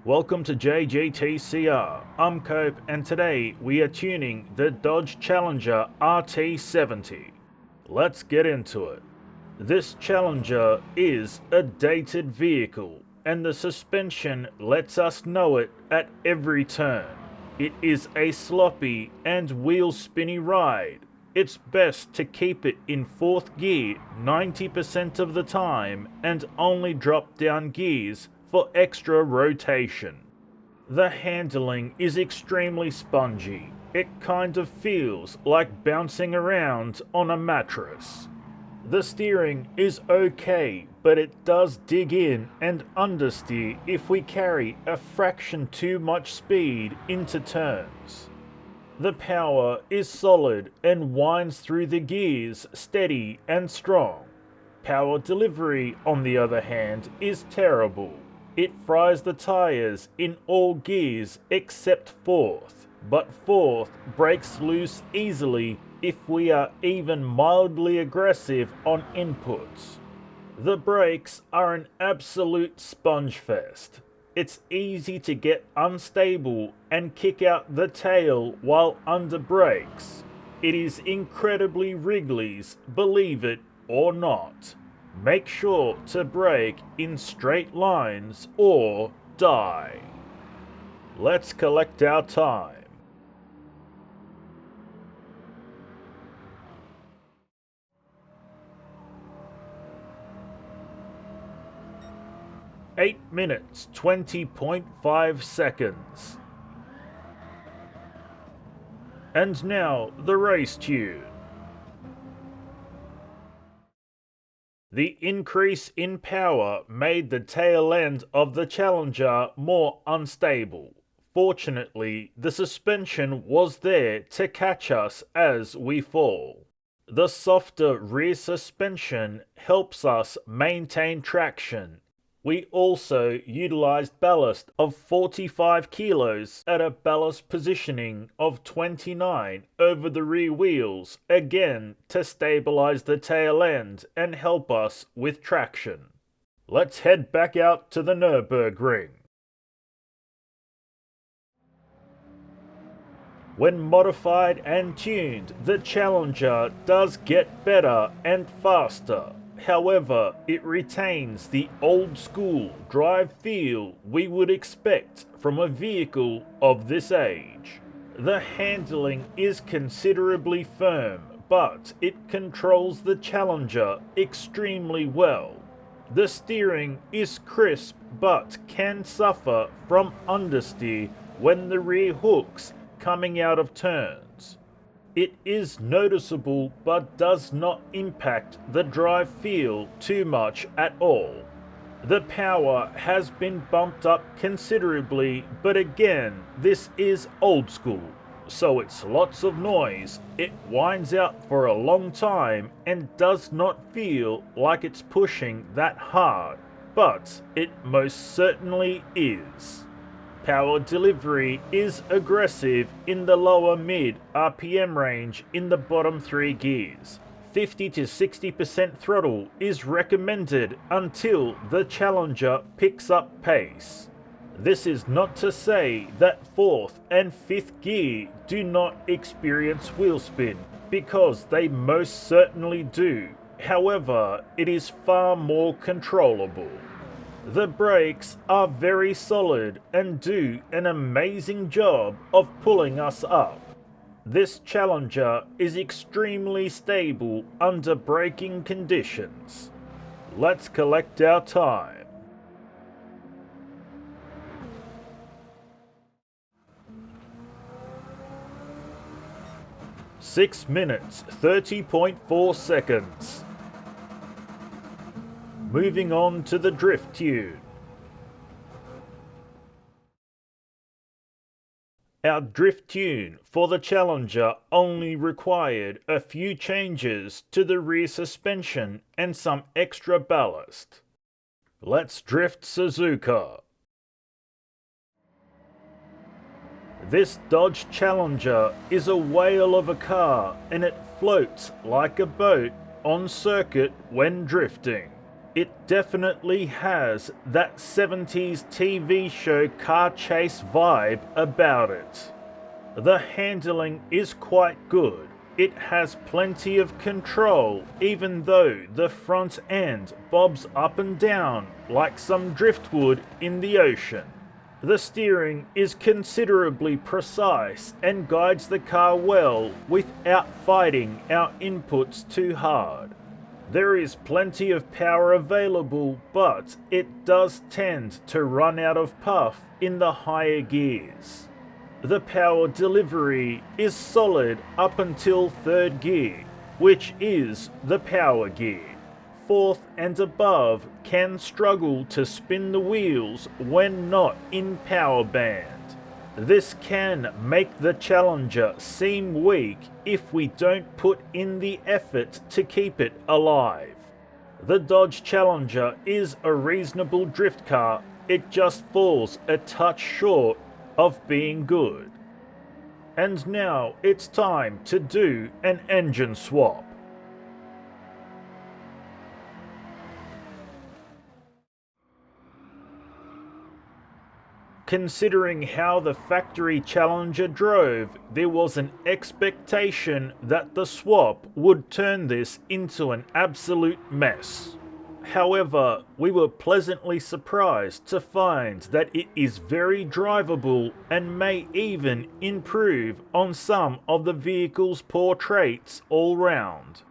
Welcome to JGTCR. I'm Cope and today we are tuning the Dodge Challenger RT70. Let's get into it. This Challenger is a dated vehicle and the suspension lets us know it at every turn. It is a sloppy and wheel spinny ride. It's best to keep it in 4th gear 90% of the time and only drop down gears for extra rotation. The handling is extremely spongy. It kind of feels like bouncing around on a mattress. The steering is okay, but it does dig in and understeer if we carry a fraction too much speed into turns. The power is solid and winds through the gears steady and strong. Power delivery, on the other hand, is terrible. It fries the tires in all gears except 4th, but 4th breaks loose easily if we are even mildly aggressive on inputs. The brakes are an absolute sponge fest. It's easy to get unstable and kick out the tail while under brakes. It is incredibly Wrigley's, believe it or not. Make sure to brake in straight lines or die. Let's collect our time. Eight minutes, 20.5 seconds. And now the race tune. The increase in power made the tail end of the Challenger more unstable. Fortunately, the suspension was there to catch us as we fall. The softer rear suspension helps us maintain traction. We also utilized ballast of 45 kilos at a ballast positioning of 29 over the rear wheels, again to stabilize the tail end and help us with traction. Let's head back out to the Nürburgring. When modified and tuned, the Challenger does get better and faster. However, it retains the old-school drive feel we would expect from a vehicle of this age. The handling is considerably firm, but it controls the Challenger extremely well. The steering is crisp but can suffer from understeer when the rear hooks coming out of turns. It is noticeable but does not impact the drive feel too much at all. The power has been bumped up considerably, but again, this is old school, so it's lots of noise. It winds out for a long time and does not feel like it's pushing that hard, but it most certainly is. Power delivery is aggressive in the lower mid RPM range in the bottom 3 gears. 50 to 60% throttle is recommended until the Challenger picks up pace. This is not to say that 4th and 5th gear do not experience wheel spin, because they most certainly do. However, it is far more controllable. The brakes are very solid and do an amazing job of pulling us up. This Challenger is extremely stable under braking conditions. Let's collect our time. Six minutes, 30.4 seconds. Moving on to the drift tune. Our drift tune for the Challenger only required a few changes to the rear suspension and some extra ballast. Let's drift Suzuka. This Dodge Challenger is a whale of a car and it floats like a boat on circuit when drifting. It definitely has that 70s TV show car chase vibe about it. The handling is quite good. It has plenty of control, even though the front end bobs up and down like some driftwood in the ocean. The steering is considerably precise and guides the car well without fighting our inputs too hard. There is plenty of power available, but it does tend to run out of puff in the higher gears. The power delivery is solid up until third gear, which is the power gear. Fourth and above can struggle to spin the wheels when not in power band. This can make the Challenger seem weak if we don't put in the effort to keep it alive. The Dodge Challenger is a reasonable drift car, it just falls a touch short of being good. And now it's time to do an engine swap. Considering how the factory Challenger drove, there was an expectation that the swap would turn this into an absolute mess. However, we were pleasantly surprised to find that it is very drivable and may even improve on some of the vehicle's poor traits all round.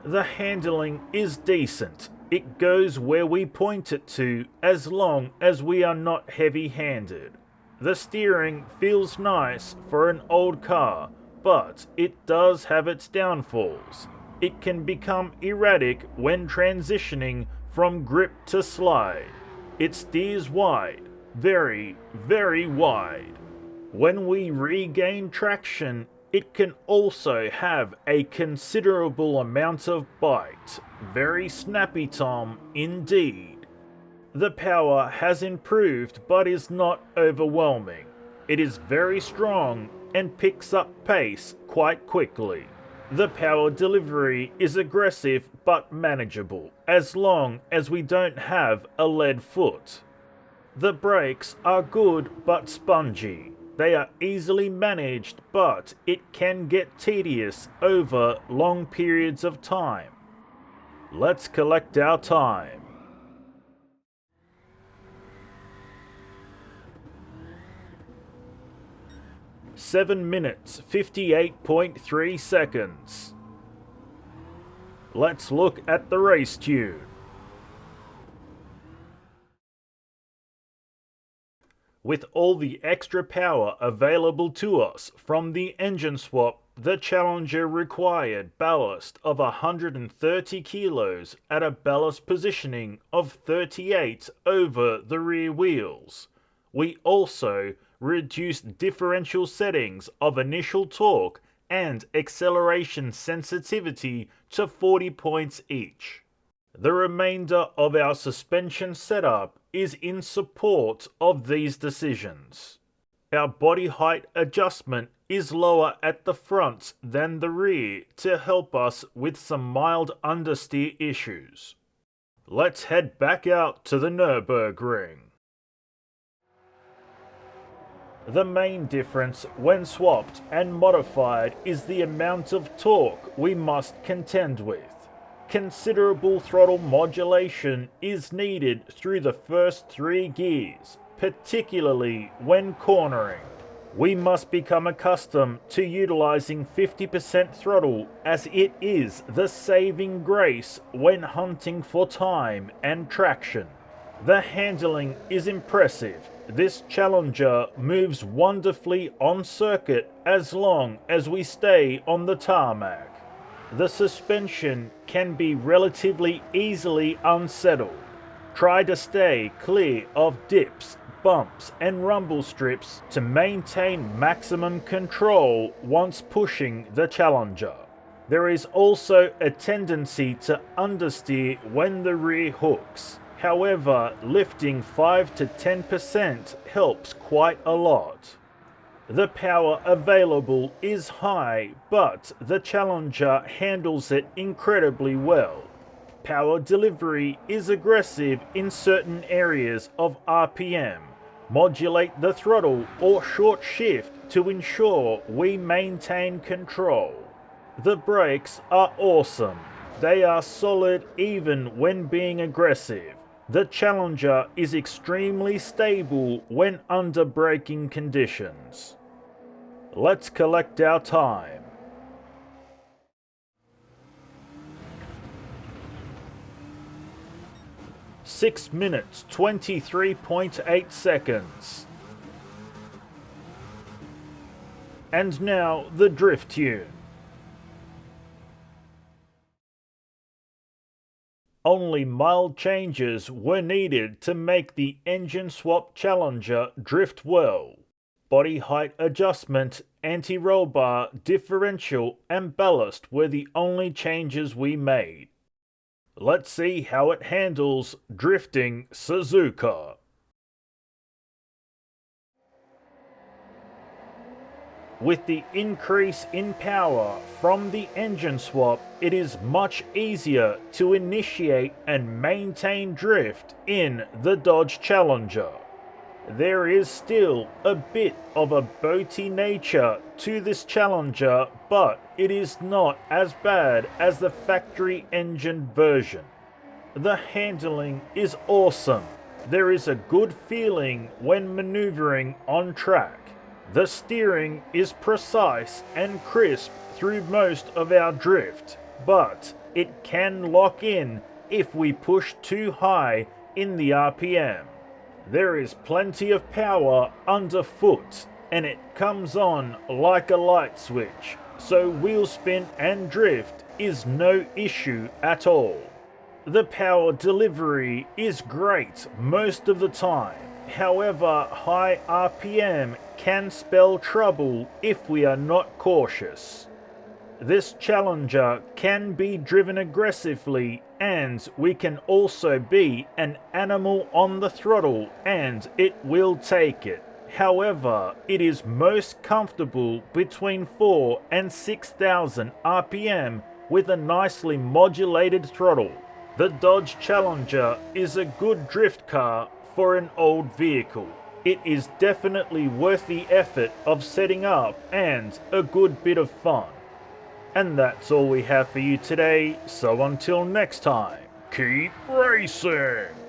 The handling is decent. It goes where we point it to as long as we are not heavy-handed. The steering feels nice for an old car, but it does have its downfalls. It can become erratic when transitioning from grip to slide. It steers wide, very, very wide. When we regain traction, it can also have a considerable amount of bite. Very snappy, Tom, indeed. The power has improved but is not overwhelming. It is very strong and picks up pace quite quickly. The power delivery is aggressive but manageable, as long as we don't have a lead foot. The brakes are good but spongy. They are easily managed, but it can get tedious over long periods of time. Let's collect our time. Seven minutes, 58.3 seconds. Let's look at the race tune. With all the extra power available to us from the engine swap, the Challenger required ballast of 130 kilos at a ballast positioning of 38 over the rear wheels. We also reduced differential settings of initial torque and acceleration sensitivity to 40 points each. The remainder of our suspension setup is in support of these decisions. Our body height adjustment is lower at the front than the rear to help us with some mild understeer issues. Let's head back out to the Nürburgring. The main difference when swapped and modified is the amount of torque we must contend with. Considerable throttle modulation is needed through the first three gears, particularly when cornering. We must become accustomed to utilizing 50% throttle, as it is the saving grace when hunting for time and traction. The handling is impressive. This Challenger moves wonderfully on circuit as long as we stay on the tarmac. The suspension can be relatively easily unsettled. Try to stay clear of dips, bumps and rumble strips to maintain maximum control once pushing the Challenger. There is also a tendency to understeer when the rear hooks. However, lifting 5 to 10% helps quite a lot. The power available is high, but the Challenger handles it incredibly well. Power delivery is aggressive in certain areas of RPM. Modulate the throttle or short shift to ensure we maintain control. The brakes are awesome. They are solid even when being aggressive. The Challenger is extremely stable when under braking conditions. Let's collect our time. Six minutes 23.8 seconds. And now the drift tune. Only mild changes were needed to make the engine swap Challenger drift well. Body height adjustment, anti-roll bar, differential and ballast were the only changes we made. Let's see how it handles drifting Suzuka. With the increase in power from the engine swap, it is much easier to initiate and maintain drift in the Dodge Challenger. There is still a bit of a boaty nature to this Challenger, but it is not as bad as the factory engine version. The handling is awesome. There is a good feeling when maneuvering on track. The steering is precise and crisp through most of our drift, but it can lock in if we push too high in the RPM. There is plenty of power underfoot, and it comes on like a light switch, so wheel spin and drift is no issue at all. The power delivery is great most of the time. However, high RPM can spell trouble if we are not cautious. This Challenger can be driven aggressively, and we can also be an animal on the throttle and it will take it. However, it is most comfortable between 4 and 6,000 RPM with a nicely modulated throttle. The Dodge Challenger is a good drift car for an old vehicle. It is definitely worth the effort of setting up and a good bit of fun. And that's all we have for you today, so until next time, keep racing!